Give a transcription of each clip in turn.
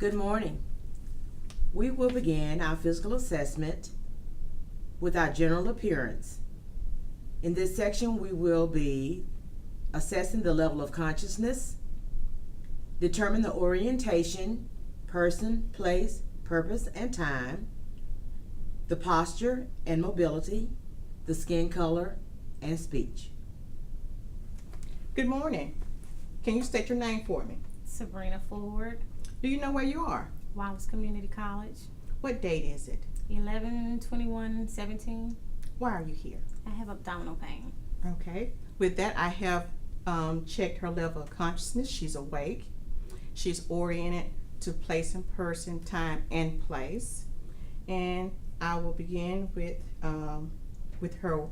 Good morning. We will begin our physical assessment with our general appearance. In this section, we will be assessing the level of consciousness, determine the orientation, person, place, purpose, and time, the posture and mobility, the skin color, and speech. Good morning. Can you state your name for me? Sabrina Ford, Do you know where you are? Wallace Community College, What date is it? 11/21/17. Why are you here? I have abdominal pain. Okay. With that, I have checked her level of consciousness. She's awake. She's oriented to place and person, time, and place. And I will begin with her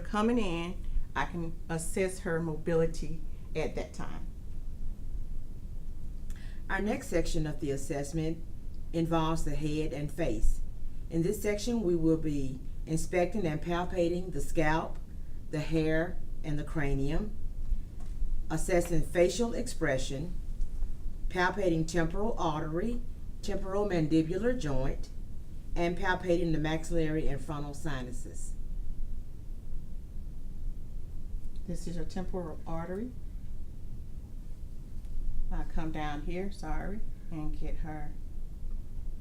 coming in. I can assess her mobility at that time. Our next section of the assessment involves the head and face. In this section, we will be inspecting and palpating the scalp, the hair, and the cranium, assessing facial expression, palpating temporal artery, temporal mandibular joint, and palpating the maxillary and frontal sinuses. This is your temporal artery. I'll come down here, and get her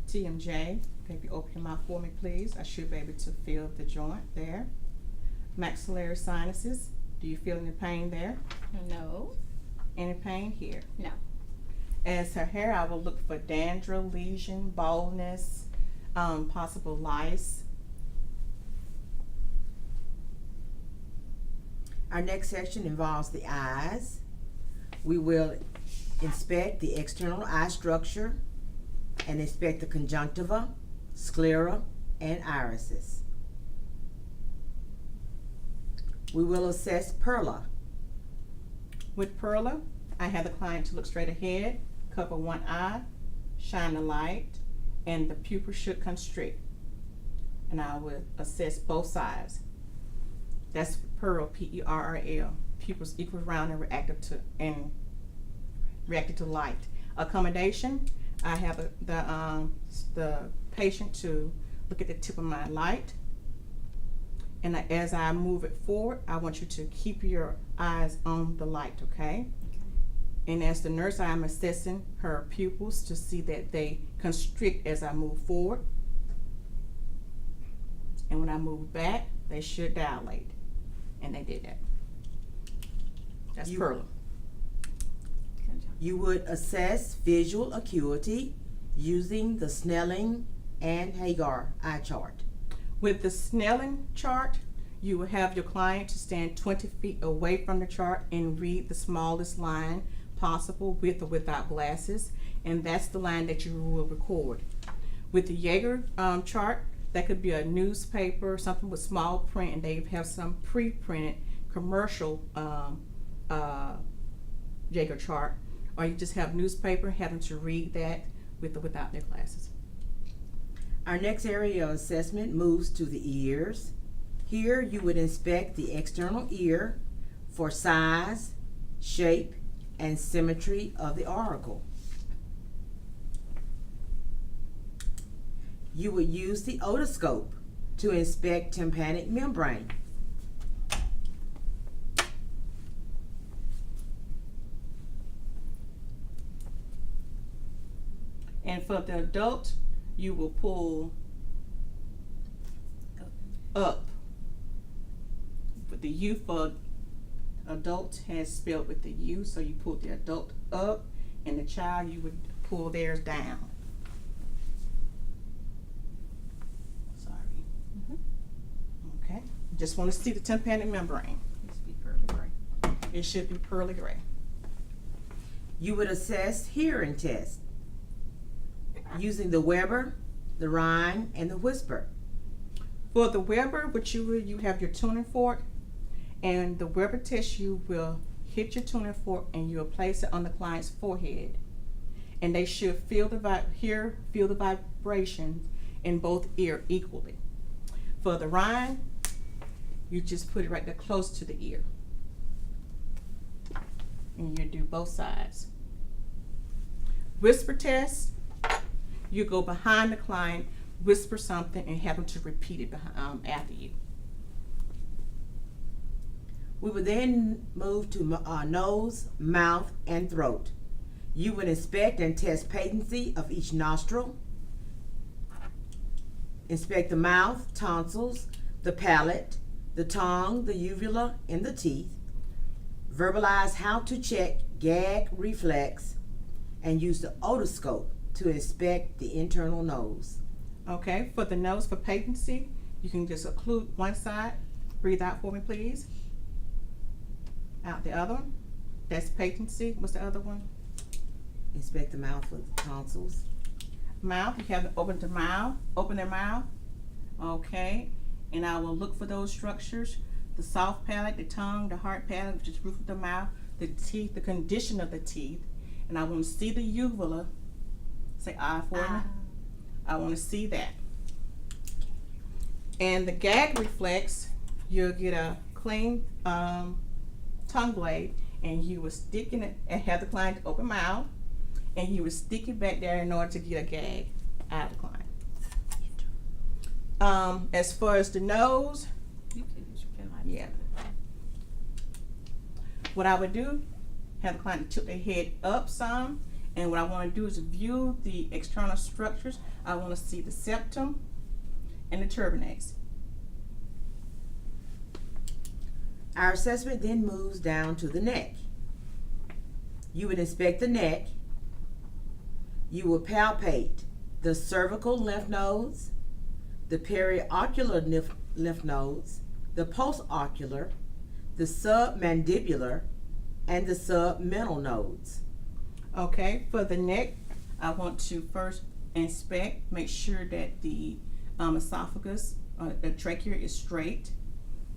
TMJ. If you open your mouth for me, please. I should be able to feel the joint there. Maxillary sinuses. Do you feel any pain there? No. Any pain here? No. As her hair, I will look for dandruff, lesion, baldness, possible lice. Our next section involves the eyes. We will inspect the external eye structure and inspect the conjunctiva, sclera, and irises. We will assess Perla. With Perla, I have the client to look straight ahead, cover one eye, shine the light, and the pupil should constrict. And I will assess both sides. That's Pearl, P-E-R-R-L. Pupils equal round and reacted to light. Accommodation, I have the patient to look at the tip of my light. And as I move it forward, I want you to keep your eyes on the light, okay? And as the nurse, I am assessing her pupils to see that they constrict as I move forward. And when I move back, they should dilate. And they did that. That's Perla. You would assess visual acuity using the Snelling and Hagar eye chart. With the Snelling chart, you will have your client to stand 20 feet away from the chart and read the smallest line possible with or without glasses, and that's the line that you will record. With the Jaeger chart, that could be a newspaper, something with small print, and they have some pre-printed commercial Jaeger chart, or you just have newspaper, have them to read that with or without their glasses. Our next area of assessment moves to the ears. Here you would inspect the external ear for size, shape, and symmetry of the auricle. You would use the otoscope to inspect tympanic membrane. And for the adult, you will pull up. But the U for adult has spelled with the U, so you pull the adult up, and the child, you would pull theirs down. Sorry. Okay. Just want to see the tympanic membrane. It should be pearly gray. It should be pearly gray. You would assess hearing test using the Weber, the Rhine, and the Whisper. For the Weber, you have your tuning fork, and the Weber test, you will hit your tuning fork and you'll place it on the client's forehead, and they should feel the vibration in both ear equally. For the Rhine, you just put it right there close to the ear, and you do both sides. Whisper test, you go behind the client, whisper something, and have them to repeat it after you. We would then move to nose, mouth, and throat. You would inspect and test patency of each nostril. Inspect the mouth, tonsils, the palate, the tongue, the uvula, and the teeth. Verbalize how to check gag reflex and use the otoscope to inspect the internal nose. Okay, for the nose, for patency, you can just occlude one side. Breathe out for me, please. Out the other one. That's patency. What's the other one? Inspect the mouth for the tonsils. Mouth, you have to open the mouth, open their mouth. Okay, and I will look for those structures. The soft palate, the tongue, the hard palate, which is roof of the mouth, the teeth, the condition of the teeth. And I want to see the uvula. Say I for me. I want to see that. And the gag reflex, you'll get a clean tongue blade, and you will stick in it and have the client open mouth, and you will stick it back there in order to get a gag out of the client. As far as the nose, You can use your pen like yeah. What I would do, have the client tilt their head up some, and what I want to do is view the external structures. I want to see the septum and the turbinates. Our assessment then moves down to the neck. You would inspect the neck. You will palpate the cervical lymph nodes, the periocular lymph nodes, the postocular, the submandibular, and the submental nodes. Okay, for the neck, I want to first inspect, make sure that the esophagus, the trachea is straight.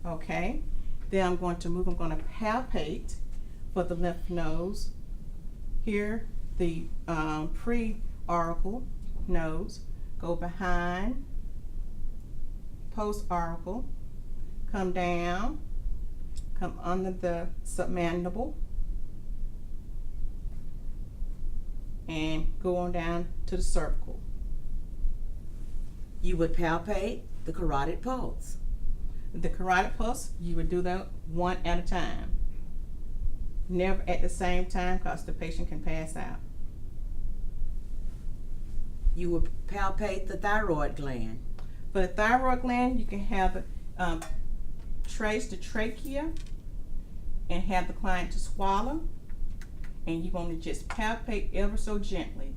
Okay, then I'm going to palpate for the lymph nodes. Here, the pre-auricle nodes, go behind, post-auricle, come down, come under the submandible, and go on down to the cervical. You would palpate the carotid pulse. The carotid pulse, you would do that one at a time. Never at the same time, because the patient can pass out. You would palpate the thyroid gland. For the thyroid gland, you can have trace the trachea and have the client to swallow, and you're going to just palpate ever so gently.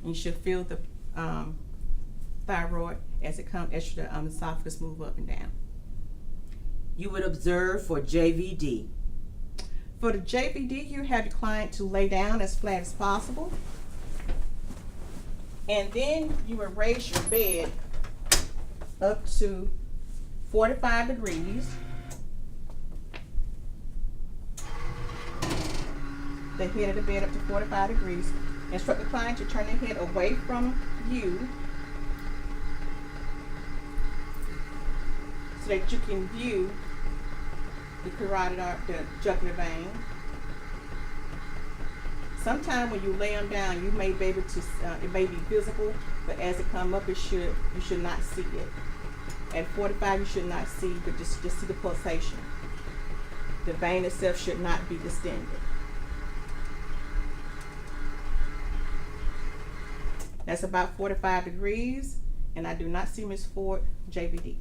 You should feel the thyroid as it comes, as the esophagus move up and down. You would observe for JVD. For the JVD, you have your client to lay down as flat as possible, and then you will raise your bed up to 45 degrees. The head of the bed up to 45 degrees. Instruct the client to turn their head away from you so that you can view the carotid artery, the jugular vein. Sometimes when you lay them down, you may be able to, it may be visible, but as it come up, you should not see it. At 45, you should not see, but just see the pulsation. The vein itself should not be distended. That's about 45 degrees, and I do not see Ms. Ford, JVD.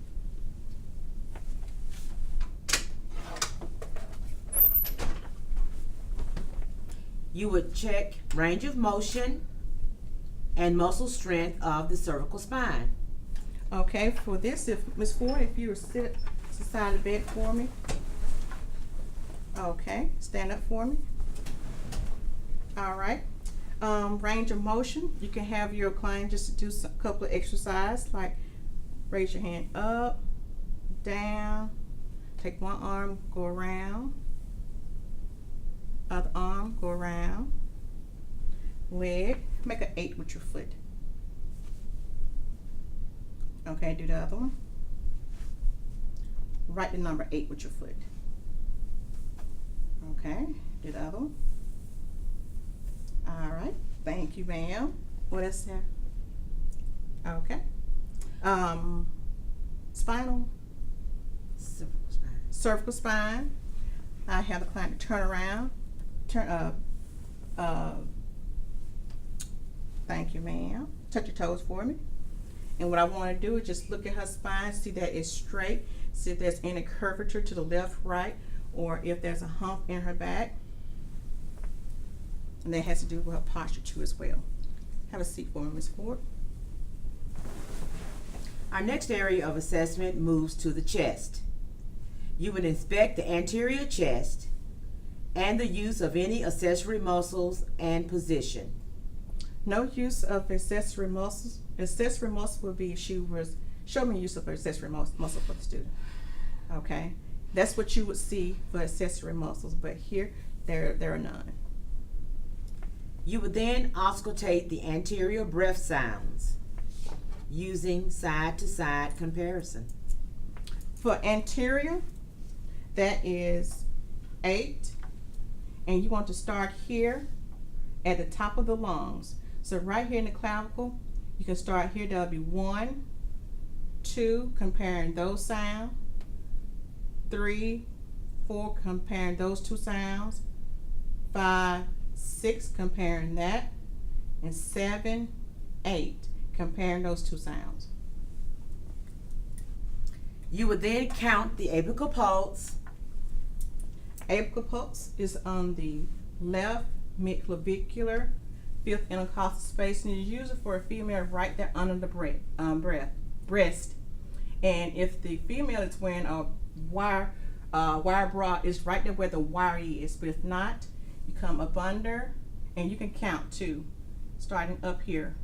You would check range of motion and muscle strength of the cervical spine. Okay, for this, if Ms. Ford, if you would sit to the side of the bed for me. Okay, stand up for me. All right. Range of motion, you can have your client just do a couple of exercises, like raise your hand up, down, take one arm, go around, other arm, go around, leg, make an 8 with your foot. Okay, do the other one. Write the number 8 with your foot. Okay, do the other one. All right, thank you, ma'am. What else there? Okay. Spinal, Cervical spine. cervical spine. I have the client to turn around. Thank you, ma'am. Touch your toes for me. And what I want to do is just look at her spine, see that it's straight, see if there's any curvature to the left, right, or if there's a hump in her back. And that has to do with her posture too as well. Have a seat for me, Ms. Ford. Our next area of assessment moves to the chest. You would inspect the anterior chest and the use of any accessory muscles and position. No use of accessory muscles. Accessory muscle would be if she was, show me use of accessory muscle for the student. Okay, that's what you would see for accessory muscles, but here there are none. You would then auscultate the anterior breath sounds using side-to-side comparison. For anterior, that is 8, and you want to start here at the top of the lungs. So right here in the clavicle, you can start here. That'll be 1, 2, comparing those sounds. 3, 4, comparing those two sounds. 5, 6, comparing that. And 7, 8, comparing those two sounds. You would then count the apical pulse. Apical pulse is on the left midclavicular, fifth intercostal space, and you use it for a female right there under the breast. And if the female is wearing a wire bra, it's right there where the wire is. But if not, you come up under, and you can count too, starting up here,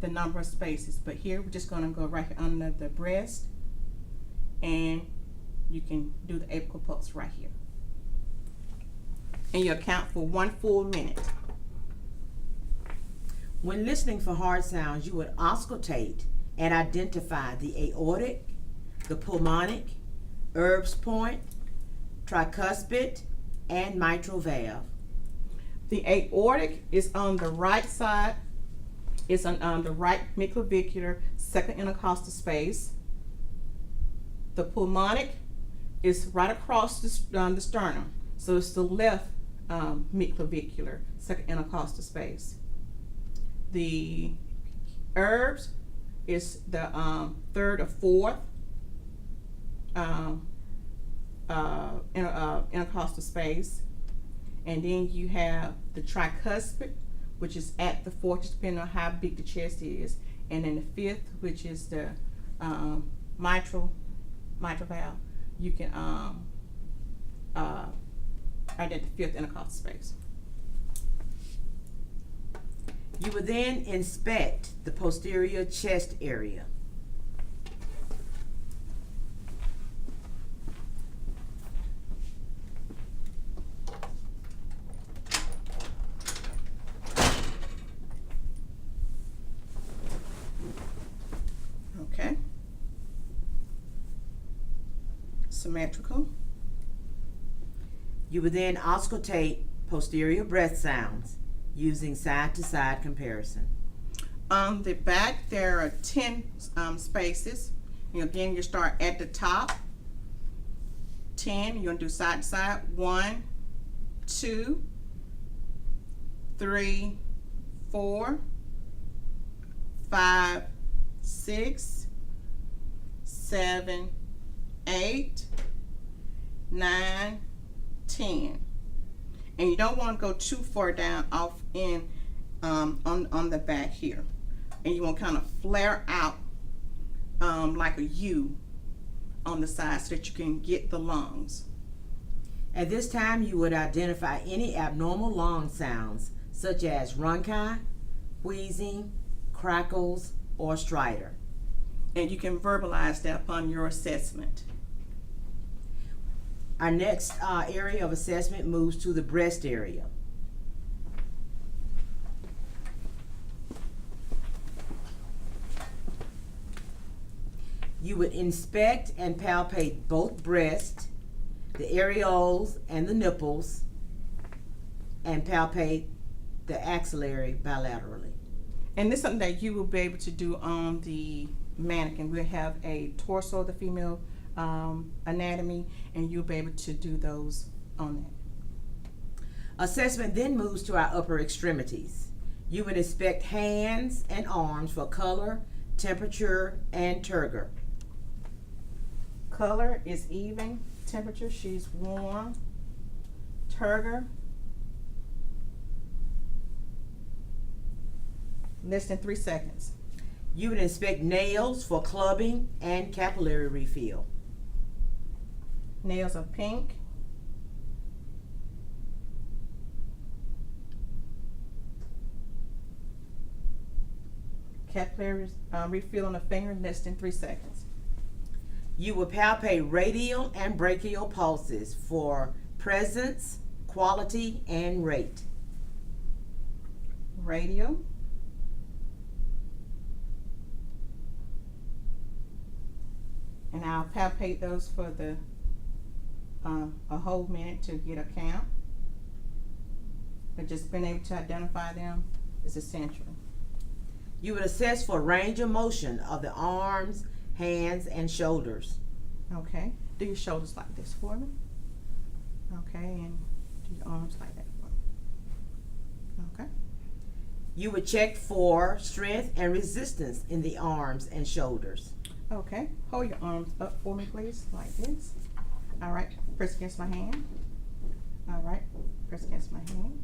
the number of spaces. But here we're just going to go right here under the breast, and you can do the apical pulse right here. And you count for 1 full minute. When listening for hard sounds, you would auscultate and identify the aortic, the pulmonic, Erb's point, tricuspid, and mitral valve. The aortic is on the right side. It's on the right midclavicular, second intercostal space. The pulmonic is right across the sternum, so it's the left midclavicular, second intercostal space. The Erb's is the third or fourth intercostal space, and then you have the tricuspid, which is at the fourth, depending on how big the chest is, and then the fifth, which is the mitral valve. You can right at the fifth intercostal space. You would then inspect the posterior chest area. Okay. Symmetrical. You would then auscultate posterior breath sounds using side-to-side comparison. On the back, there are 10 spaces. And again, you start at the top. 10, you're going to do side to side. 1, 2, 3, 4, 5, 6, 7, 8, 9, 10. And you don't want to go too far down off in on the back here. And you want to kind of flare out like a U on the side so that you can get the lungs. At this time, you would identify any abnormal lung sounds, such as rhonchi, wheezing, crackles, or stridor. And you can verbalize that upon your assessment. Our next area of assessment moves to the breast area. You would inspect and palpate both breasts, the areoles and the nipples, and palpate the axillary bilaterally. And this is something that you will be able to do on the mannequin. We'll have a torso of the female anatomy, and you'll be able to do those on that. Assessment then moves to our upper extremities. You would inspect hands and arms for color, temperature, and turgor. Color is even. Temperature, she's warm. Turgor, less than 3 seconds. You would inspect nails for clubbing and capillary refill. Nails are pink. Capillary refill on the finger, less than 3 seconds. You will palpate radial and brachial pulses for presence, quality, and rate. Radial. And I'll palpate those for the a whole minute to get a count. But just being able to identify them is essential. You would assess for range of motion of the arms, hands, and shoulders. Okay. Do your shoulders like this for me. Okay, and do your arms like that for me. Okay. You would check for strength and resistance in the arms and shoulders. Okay. Hold your arms up for me, please, like this. All right. Press against my hand. All right. Press against my hand.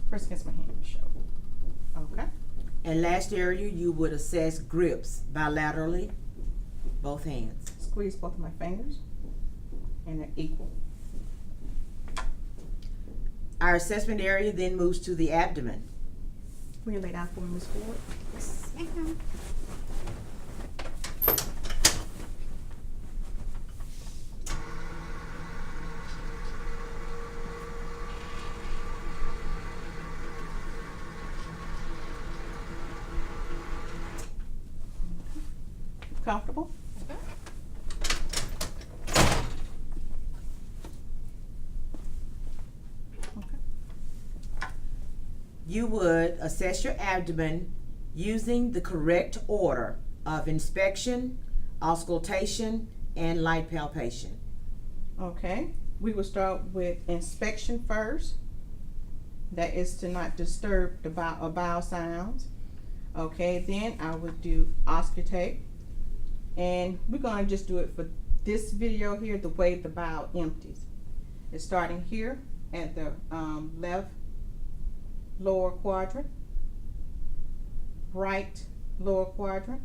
Press against my hand and shoulder. Okay. And last area, you would assess grips bilaterally, both hands. Squeeze both of my fingers, and they're equal. Our assessment area then moves to the abdomen. Will you lay down for me, Ms. Ford? Yes, ma'am. Comfortable? Okay. You would assess your abdomen using the correct order of inspection, auscultation, and light palpation. Okay. We will start with inspection first. That is to not disturb the bowel sounds. Okay, then I would do auscultate. And we're going to just do it for this video here, the way the bowel empties. It's starting here at the left lower quadrant, right lower quadrant,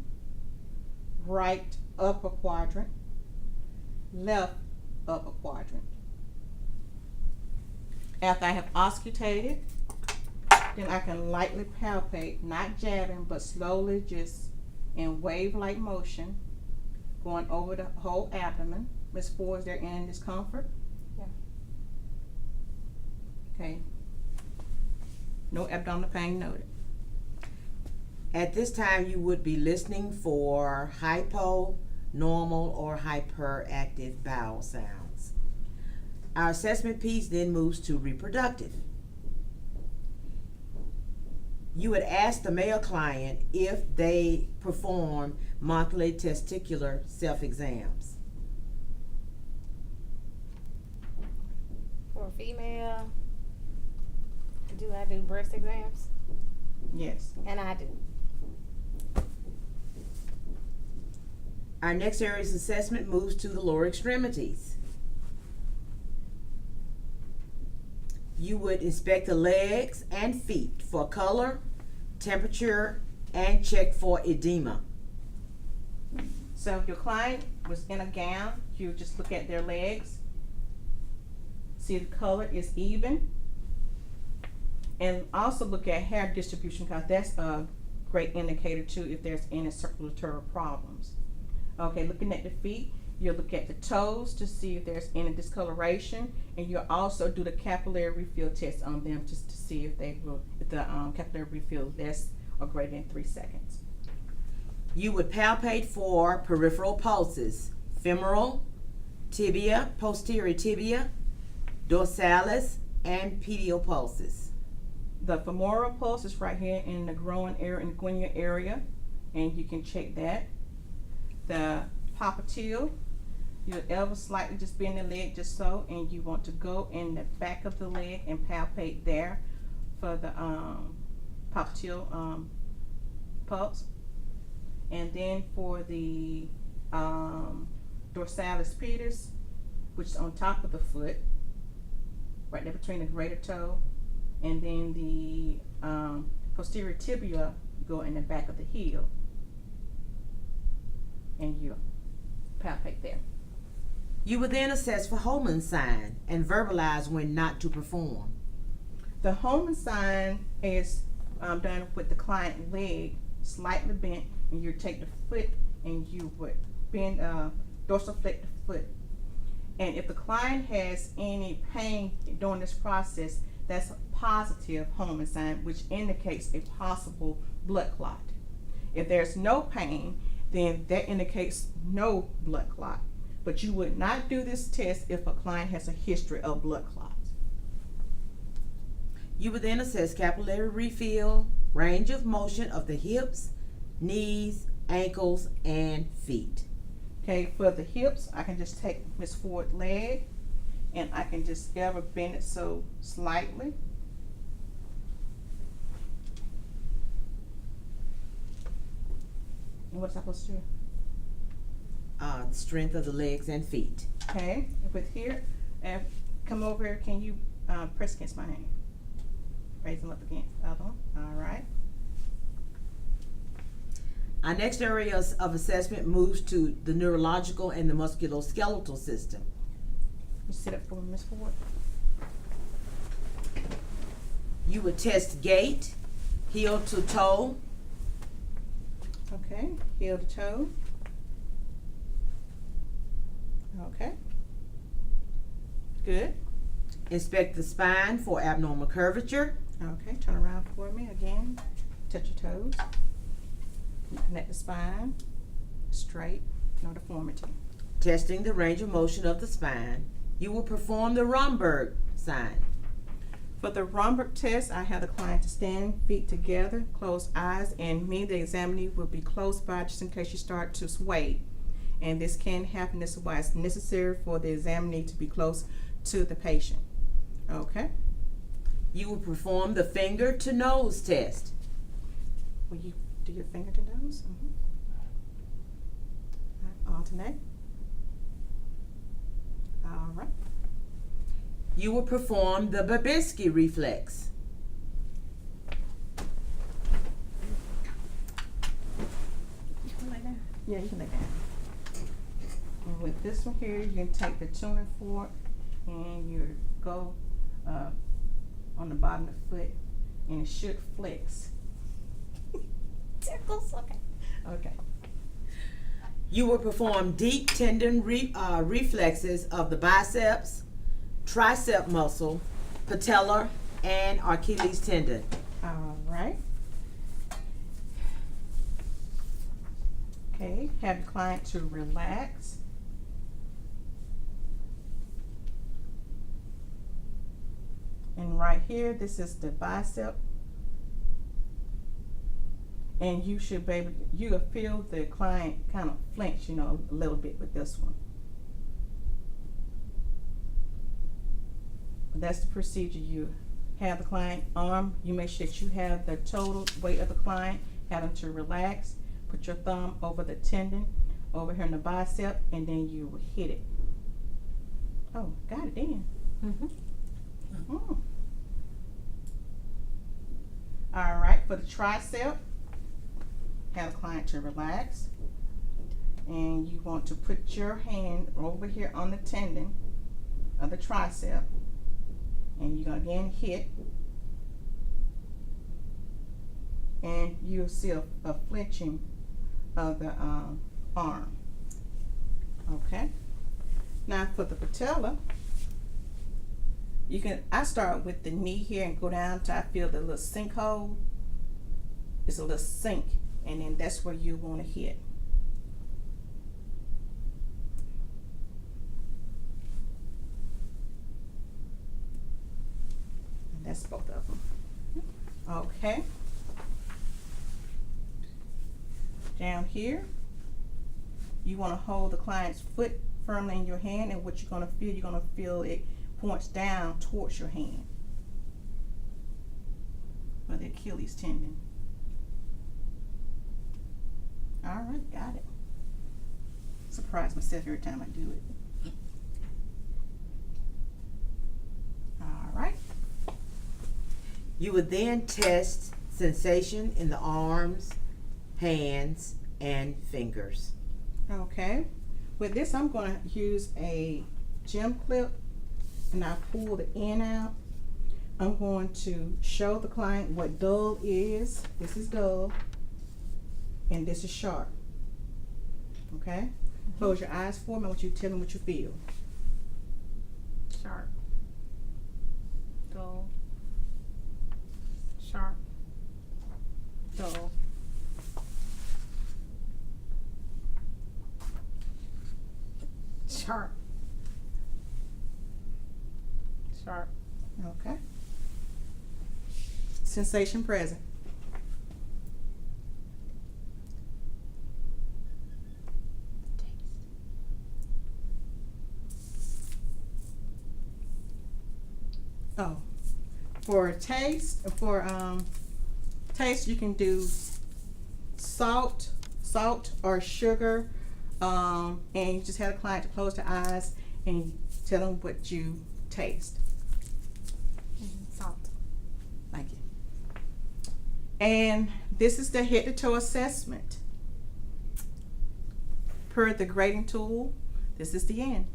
right upper quadrant, left upper quadrant. After I have auscultated, then I can lightly palpate, not jabbing, but slowly, just in wave-like motion, going over the whole abdomen. Ms. Ford, is there any discomfort? Yeah. Okay. No abdominal pain noted. At this time, you would be listening for hypo, normal, or hyperactive bowel sounds. Our assessment piece then moves to reproductive. You would ask the male client if they perform monthly testicular self-exams. For a female, do I do breast exams? Yes. And I do. Our next area's assessment moves to the lower extremities. You would inspect the legs and feet for color, temperature, and check for edema. So if your client was in a gown, you just look at their legs, see if the color is even, and also look at hair distribution, because that's a great indicator too if there's any circulatory problems. Okay, looking at the feet, you'll look at the toes to see if there's any discoloration, and you'll also do the capillary refill test on them just to see if they will, if the capillary refill less or greater than 3 seconds. You would palpate for peripheral pulses, femoral, tibia, posterior tibia, dorsalis, and medial pulses. The femoral pulse is right here in the groin area, in the guinea area, and you can check that. The popliteal, you'll ever slightly just bend the leg just so, and you want to go in the back of the leg and palpate there for the popliteal pulse. And then for the dorsalis pedis, which is on top of the foot, right there between the greater toe, and then the posterior tibia go in the back of the heel, and you palpate there. You will then assess for Holman sign and verbalize when not to perform. The Holman sign is done with the client leg slightly bent, and you take the foot and you would bend, dorsiflect the foot. And if the client has any pain during this process, that's a positive Holman sign, which indicates a possible blood clot. If there's no pain, then that indicates no blood clot. But you would not do this test if a client has a history of blood clots. You will then assess capillary refill, range of motion of the hips, knees, ankles, and feet. Okay, for the hips, I can just take Miss Ford's leg and I can just ever bend it so slightly. And what's I supposed to do? The strength of the legs and feet. Okay, with here, and come over here, can you press against my hand? Raise them up against the other one. All right. Our next area of assessment moves to the neurological and the musculoskeletal system. You sit up for me, Miss Ford. You would test gait, heel to toe, Okay, heel to toe. Okay. Good. inspect the spine for abnormal curvature, Okay, turn around for me again. Touch your toes. Connect the spine. Straight, no deformity. testing the range of motion of the spine. You will perform the Romberg sign. For the Romberg test, I have the client to stand, feet together, close eyes, and me, the examinee, will be close by just in case you start to sway. And this can happen. This is why it's necessary for the examinee to be close to the patient. Okay? You will perform the finger to nose test. Will you do your finger to nose? Alternate. All right. You will perform the Babinski reflex. You can lay down. Yeah, you can lay down. And with this one here, you can take the tuning fork and you go on the bottom of the foot, and it should flex. Tickles, okay. Okay. You will perform deep tendon reflexes of the biceps, tricep muscle, patellar, and Achilles tendon. All right. Okay, have the client to relax. And right here, this is the bicep. And you should be able, you will feel the client kind of flinch, a little bit with this one. But that's the procedure. You have the client arm, you make sure that you have the total weight of the client, have them to relax, put your thumb over the tendon, over here in the bicep, and then you will hit it. Oh, got it in. Mm. All right, for the tricep, have the client to relax, and you want to put your hand over here on the tendon of the tricep, and you're gonna again hit, and you'll see a flinching of the arm. Okay. Now for the patella, I start with the knee here and go down till I feel the little sinkhole. It's a little sink, and then that's where you want to hit. And that's both of them. Okay. Down here, you want to hold the client's foot firmly in your hand, and what you're going to feel it points down towards your hand for the Achilles tendon. All right, got it. Surprise myself every time I do it. All right. You would then test sensation in the arms, hands, and fingers. Okay. With this, I'm going to use a gem clip, and I pull the end out. I'm going to show the client what dull is. This is dull, and this is sharp. Okay? Close your eyes for me. I want you to tell me what you feel. Sharp. Dull. Sharp. Dull. Sharp. Sharp. Okay. Sensation present. Oh, for taste, taste you can do salt or sugar, and you just have a client to close their eyes and tell them what you taste. Salt. Thank you. And this is the head to toe assessment. Per the grading tool, this is the end.